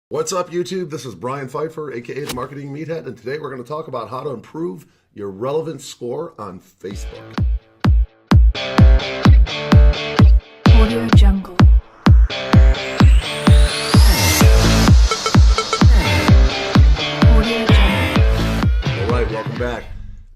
What's up, YouTube? This is Brian Pfeiffer, aka the Marketing Meathead, and today we're going to talk about how to improve your relevance score on Facebook. Audio Jungle. Audio Jungle. All right, welcome back.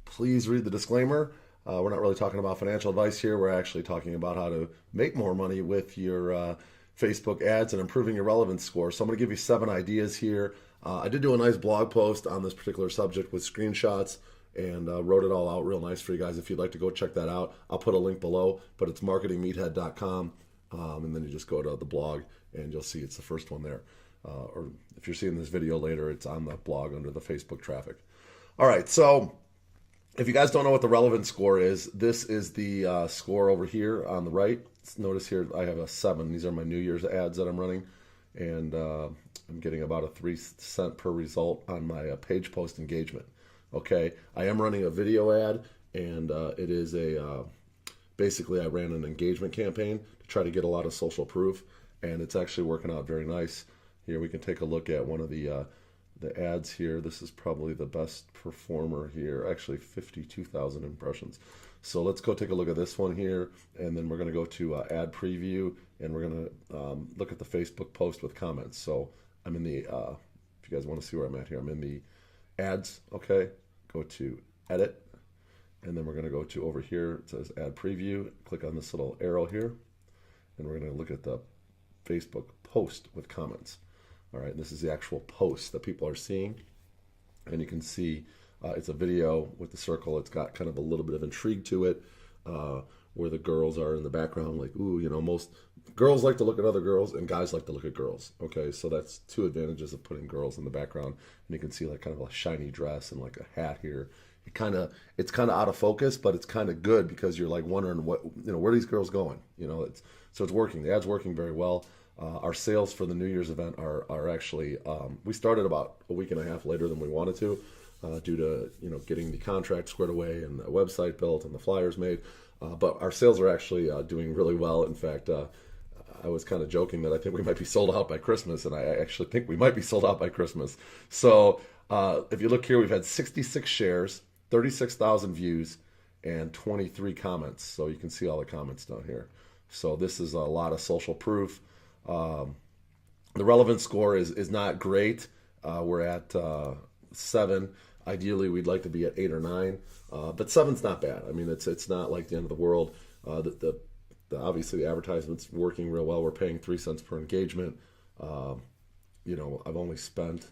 Please read the disclaimer. We're not really talking about financial advice here. We're actually talking about how to make more money with your Facebook ads and improving your relevance score. So I'm going to give you 7 ideas here. I did do a nice blog post on this particular subject with screenshots and wrote it all out real nice for you guys. If you'd like to go check that out, I'll put a link below, but it's marketingmeathead.com. And then you just go to the blog and you'll see it's the first one there. Or if you're seeing this video later, it's on the blog under the Facebook traffic. All right, so if you guys don't know what the relevance score is, this is the score over here on the right. Notice here I have a 7. These are my New Year's ads that I'm running, and I'm getting about a 3 cent per result on my page post engagement. Okay, I am running a video ad, and it is a basically I ran an engagement campaign to try to get a lot of social proof, and it's actually working out very nice. Here we can take a look at one of the ads here. This is probably the best performer here, actually 52,000 impressions. So let's go take a look at this one here, and then we're going to go to ad preview, and we're going to look at the Facebook post with comments. So I'm in the, if you guys want to see where I'm at here, I'm in the ads, okay? Go to edit, and then we're going to go to over here, it says ad preview, click on this little arrow here, and we're going to look at the Facebook post with comments. All right, this is the actual post that people are seeing, and you can see it's a video with the circle. It's got kind of a little bit of intrigue to it, where the girls are in the background, like, ooh, you know, most girls like to look at other girls and guys like to look at girls. Okay, so that's 2 advantages of putting girls in the background, and you can see like kind of a shiny dress and like a hat here. It's kind of out of focus, but it's kind of good because you're like wondering what, you know, where are these girls going? You know, so it's working. The ad's working very well. Our sales for the New Year's event are actually, we started about a week and a half later than we wanted to, due to, you know, getting the contract squared away and the website built and the flyers made. But our sales are actually doing really well. In fact, I was kind of joking that I think we might be sold out by Christmas, and I actually think we might be sold out by Christmas. So if you look here, we've had 66 shares, 36,000 views, and 23 comments. So you can see all the comments down here. So this is a lot of social proof. The relevance score is not great. We're at 7. Ideally, we'd like to be at 8 or 9, but 7's not bad. I mean, it's not like the end of the world. Obviously, the advertisement's working real well. We're paying 3 cents per engagement. You know, I've only spent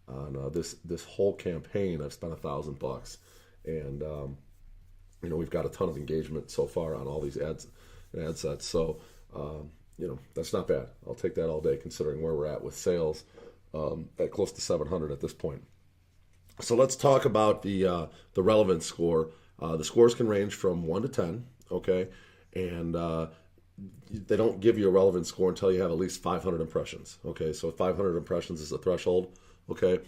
on this whole campaign, I've spent $1,000, and you know, we've got a ton of engagement so far on all these ads and ad sets. So you know, that's not bad. I'll take that all day, considering where we're at with sales at close to 700 at this point. So let's talk about the relevance score. The scores can range from 1 to 10, okay? And they don't give you a relevance score until you have at least 500 impressions, okay? So 500 impressions is the threshold, okay?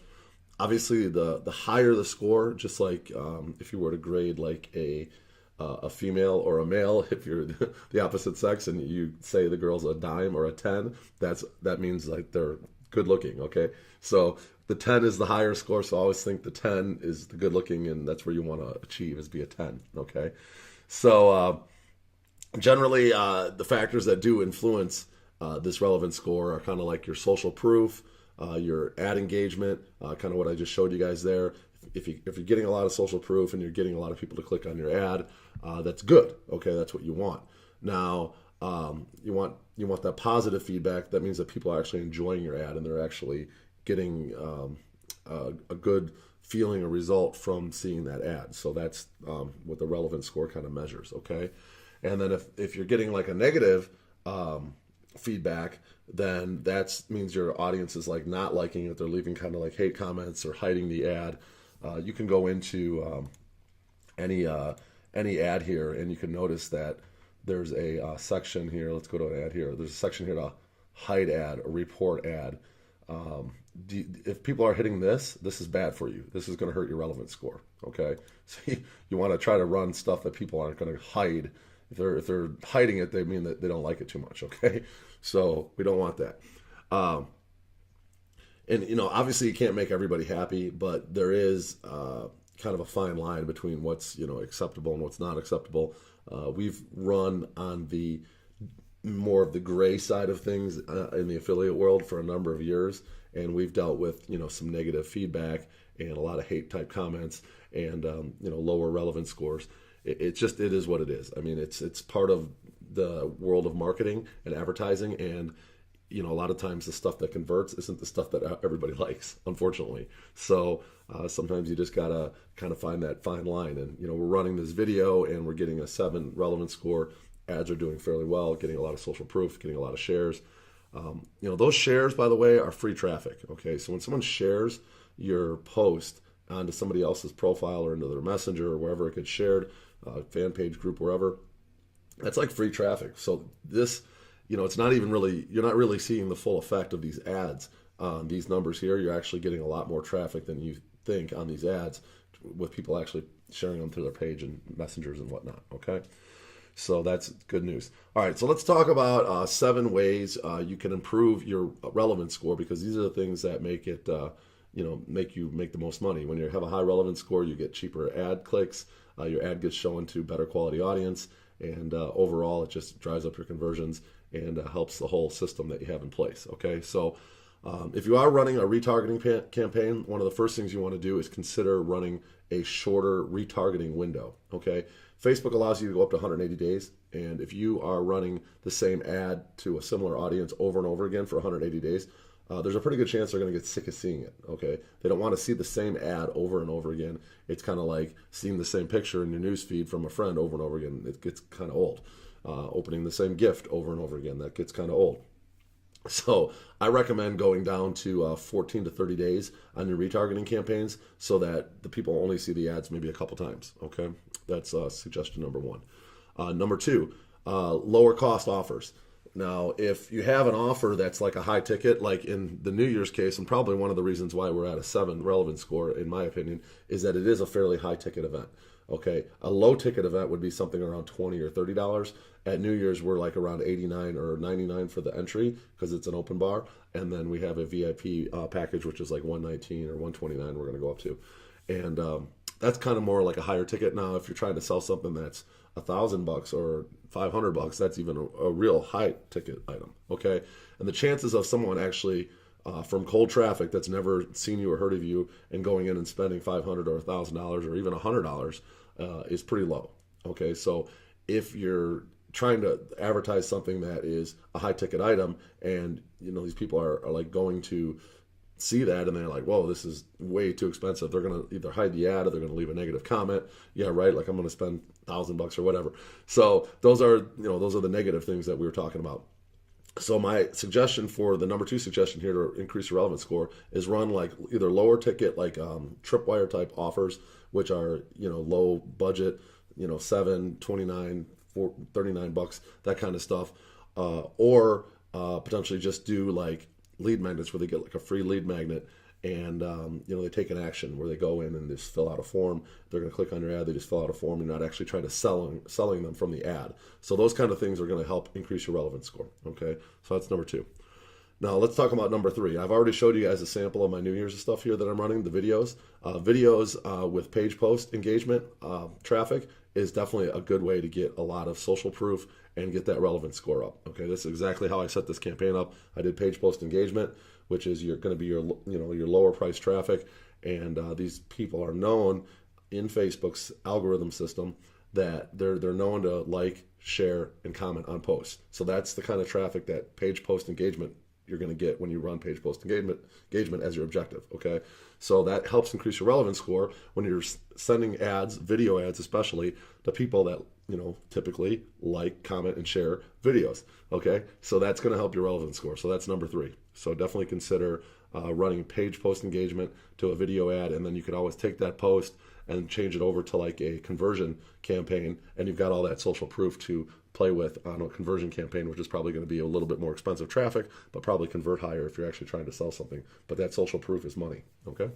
Obviously, the higher the score, just like if you were to grade like a female or a male, if you're the opposite sex and you say the girl's a dime or a 10, that means like they're good looking, okay? So the 10 is the higher score, so I always think the 10 is the good looking, and that's where you want to achieve, is be a 10, okay? So generally, the factors that do influence this relevance score are kind of like your social proof, your ad engagement, kind of what I just showed you guys there. If you're getting a lot of social proof and you're getting a lot of people to click on your ad, that's good. Okay, that's what you want. Now, you want that positive feedback. That means that people are actually enjoying your ad and they're actually getting a good feeling or result from seeing that ad. So that's what the relevance score kind of measures. Okay, and then if you're getting like a negative feedback, then that means your audience is like not liking it. They're leaving kind of like hate comments or hiding the ad. You can go into any ad here, and you can notice that there's a section here. Let's go to an ad here. There's a section here to hide ad or report ad. If people are hitting this is bad for you. This is going to hurt your relevance score. Okay, so you want to try to run stuff that people aren't going to hide. If they're hiding it, they mean that they don't like it too much. Okay, so we don't want that. And, obviously you can't make everybody happy, but there is kind of a fine line between what's, acceptable and what's not acceptable. We've run on the more of the gray side of things in the affiliate world for a number of years. And we've dealt with, some negative feedback and a lot of hate type comments and, lower relevance scores. It is what it is. I mean, it's part of the world of marketing and advertising, and a lot of times the stuff that converts isn't the stuff that everybody likes, unfortunately. So sometimes you just gotta kind of find that fine line. And we're running this video and we're getting a 7 relevance score. Ads are doing fairly well, getting a lot of social proof, getting a lot of shares. Those shares, by the way, are free traffic. Okay, so when someone shares your post onto somebody else's profile or into their messenger or wherever it gets shared, fan page, group, wherever, that's like free traffic. So this, it's not even really, you're not really seeing the full effect of these ads on these numbers here. You're actually getting a lot more traffic than you think on these ads, with people actually sharing them through their page and messengers and whatnot. Okay, so that's good news. All right, so let's talk about 7 ways you can improve your relevance score, because these are the things that make it make you make the most money. When you have a high relevance score, you get cheaper ad clicks, your ad gets shown to better quality audience, and overall it just drives up your conversions and helps the whole system that you have in place. Okay, so if you are running a retargeting campaign, one of the first things you want to do is consider running a shorter retargeting window. Okay, Facebook allows you to go up to 180 days, and if you are running the same ad to a similar audience over and over again for 180 days, there's a pretty good chance they're going to get sick of seeing it. Okay, they don't want to see the same ad over and over again. It's kind of like seeing the same picture in your news feed from a friend over and over again. It gets kind of old. Opening the same gift over and over again, that gets kind of old. So I recommend going down to 14 to 30 days on your retargeting campaigns, so that the people only see the ads maybe a couple times. Okay, that's suggestion number 1. Number 2, lower cost offers. Now, if you have an offer that's like a high ticket, like in the New Year's case, and probably one of the reasons why we're at a 7 relevance score, in my opinion, is that it is a fairly high ticket event. Okay, a low ticket event would be something around $20 or $30. At New Year's, we're like around $89 or $99 for the entry, because it's an open bar, and then we have a VIP package, which is like $119 or $129. We're going to go up to, and that's kind of more like a higher ticket. Now, if you're trying to sell something that's $1,000 or $500, that's even a real high ticket item. Okay, and the chances of someone actually from cold traffic that's never seen you or heard of you and going in and spending $500 or $1,000 or even $100 is pretty low. Okay, so if you're trying to advertise something that is a high ticket item, and these people are like going to see that and they're like, whoa, this is way too expensive, they're going to either hide the ad or they're going to leave a negative comment. Yeah, right, like I'm going to spend $1,000 or whatever. So those are the negative things that we were talking about. So my suggestion for the number 2 suggestion here to increase your relevance score is run like either lower ticket, like tripwire type offers, which are low budget, $7, $29, $39, that kind of stuff, or potentially just do like lead magnets, where they get like a free lead magnet, and they take an action where they go in and just fill out a form. They're going to click on your ad, they just fill out a form. You're not actually trying to selling them from the ad. So those kind of things are going to help increase your relevance score. Okay, so that's number 2. Now let's talk about number 3. I've already showed you guys a sample of my New Year's stuff here that I'm running, the videos. Videos with page post engagement traffic is definitely a good way to get a lot of social proof and get that relevance score up. Okay, this is exactly how I set this campaign up. I did page post engagement, which is going to be your lower price traffic, and these people are known in Facebook's algorithm system that they're known to like, share, and comment on posts. So that's the kind of traffic that page post engagement you're going to get when you run page post engagement as your objective. Okay, so that helps increase your relevance score when you're sending ads, video ads especially, to people that typically like, comment, and share videos. Okay, so that's going to help your relevance score. So that's number 3. So definitely consider running page post engagement to a video ad, and then you could always take that post and change it over to like a conversion campaign, and you've got all that social proof to play with on a conversion campaign, which is probably going to be a little bit more expensive traffic, but probably convert higher if you're actually trying to sell something. But that social proof is money. Okay,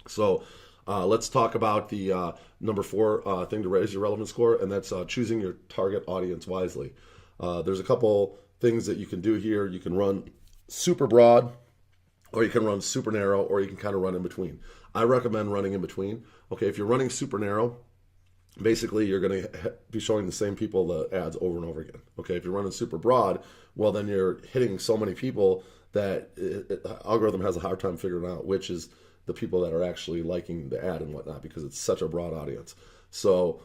so let's talk about the number 4 thing to raise your relevance score, and that's choosing your target audience wisely. There's a couple things that you can do here. You can run super broad, or you can run super narrow, or you can kind of run in between. I recommend running in between. Okay, if you're running super narrow, basically you're going to be showing the same people the ads over and over again. Okay, if you're running super broad, well, then you're hitting so many people that the algorithm has a hard time figuring out which is the people that are actually liking the ad and whatnot, because it's such a broad audience. So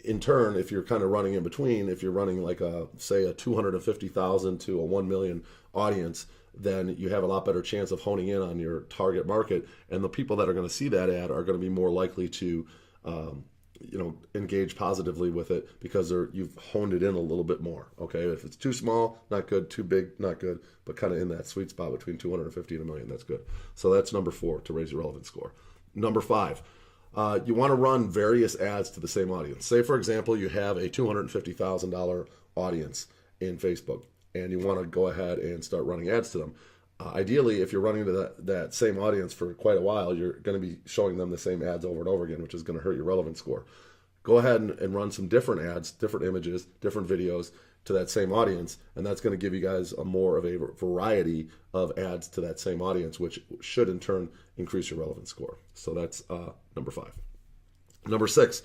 in turn, if you're kind of running in between, if you're running like say a 250,000 to a 1 million audience, then you have a lot better chance of honing in on your target market, and the people that are going to see that ad are going to be more likely to engage positively with it, because you've honed it in a little bit more. Okay, if it's too small, not good; too big, not good. But kind of in that sweet spot between 250 and a million, that's good. So that's number 4 to raise your relevance score. Number 5, you want to run various ads to the same audience. Say, for example, you have a $250,000 audience in Facebook, and you want to go ahead and start running ads to them. Ideally, if you're running to that same audience for quite a while, you're going to be showing them the same ads over and over again, which is going to hurt your relevance score. Go ahead and run some different ads, different images, different videos to that same audience, and that's going to give you guys more of a variety of ads to that same audience, which should in turn increase your relevance score. So that's number 5. Number 6,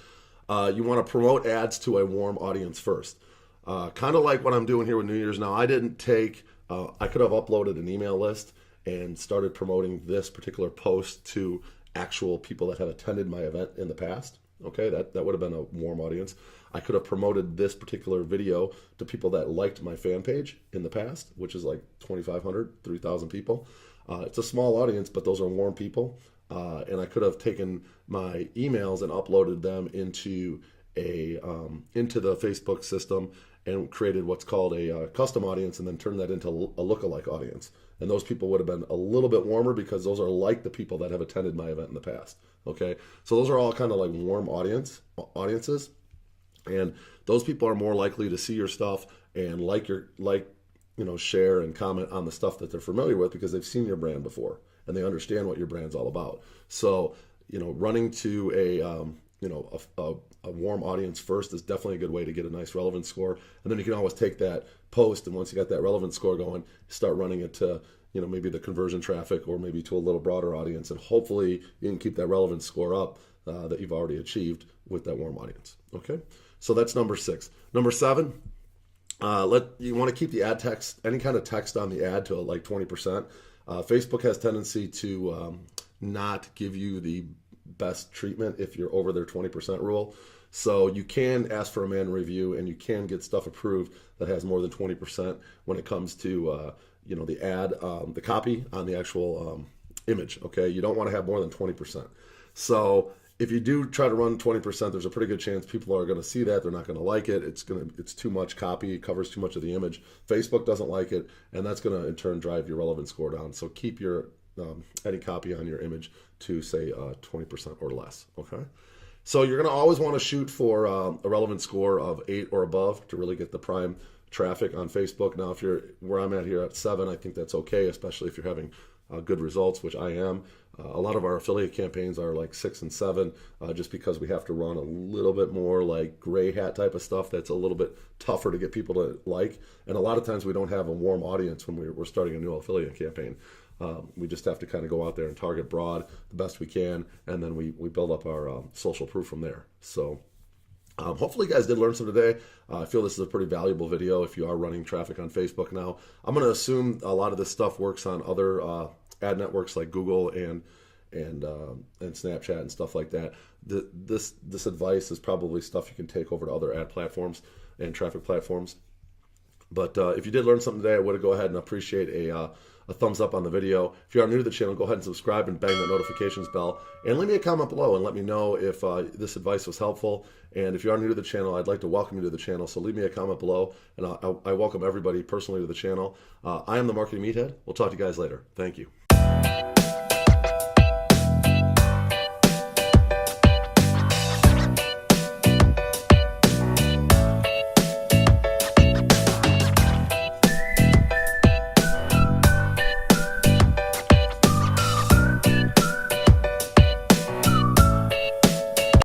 you want to promote ads to a warm audience first. Kind of like what I'm doing here with New Year's Now. I didn't take, I could have uploaded an email list and started promoting this particular post to actual people that have attended my event in the past. Okay, that would have been a warm audience. I could have promoted this particular video to people that liked my fan page in the past, which is like 2,500, 3,000 people. It's a small audience, but those are warm people. And I could have taken my emails and uploaded them into the Facebook system and created what's called a custom audience, and then turned that into a lookalike audience. And those people would have been a little bit warmer, because those are like the people that have attended my event in the past. Okay, so those are all kind of like warm audiences, and those people are more likely to see your stuff and share and comment on the stuff that they're familiar with, because they've seen your brand before and they understand what your brand's all about. So running to a warm audience first is definitely a good way to get a nice relevance score. And then you can always take that post, and once you got that relevance score going, start running it to maybe the conversion traffic, or maybe to a little broader audience, and hopefully you can keep that relevance score up that you've already achieved with that warm audience. Okay, so that's number 6. Number 7, you want to keep the ad text, any kind of text on the ad, to like 20%. Facebook has tendency to not give you the best treatment if you're over their 20% rule. So you can ask for a man review, and you can get stuff approved that has more than 20% when it comes to the ad, the copy on the actual image. Okay, you don't want to have more than 20%. So if you do try to run 20%, there's a pretty good chance people are going to see that. They're not going to like it. It's too much copy. It covers too much of the image. Facebook doesn't like it, and that's going to in turn drive your relevance score down. So keep your any copy on your image to say 20% or less. Okay. So you're going to always want to shoot for a relevance score of 8 or above to really get the prime traffic on Facebook. Now, if you're where I'm at here at 7, I think that's okay, especially if you're having good results, which I am. A lot of our affiliate campaigns are like 6 and 7, just because we have to run a little bit more like gray hat type of stuff that's a little bit tougher to get people to like. And a lot of times we don't have a warm audience when we're starting a new affiliate campaign. We just have to kind of go out there and target broad the best we can, and then we build up our social proof from there. So hopefully you guys did learn some today. I feel this is a pretty valuable video if you are running traffic on Facebook. Now, I'm going to assume a lot of this stuff works on other ad networks like Google and Snapchat and stuff like that. This advice is probably stuff you can take over to other ad platforms and traffic platforms. But if you did learn something today, I would go ahead and appreciate a thumbs up on the video. If you are new to the channel, go ahead and subscribe and bang that notifications bell. And leave me a comment below and let me know if this advice was helpful. And if you are new to the channel, I'd like to welcome you to the channel. So leave me a comment below, and I welcome everybody personally to the channel. I am the Marketing Meathead. We'll talk to you guys later. Thank you.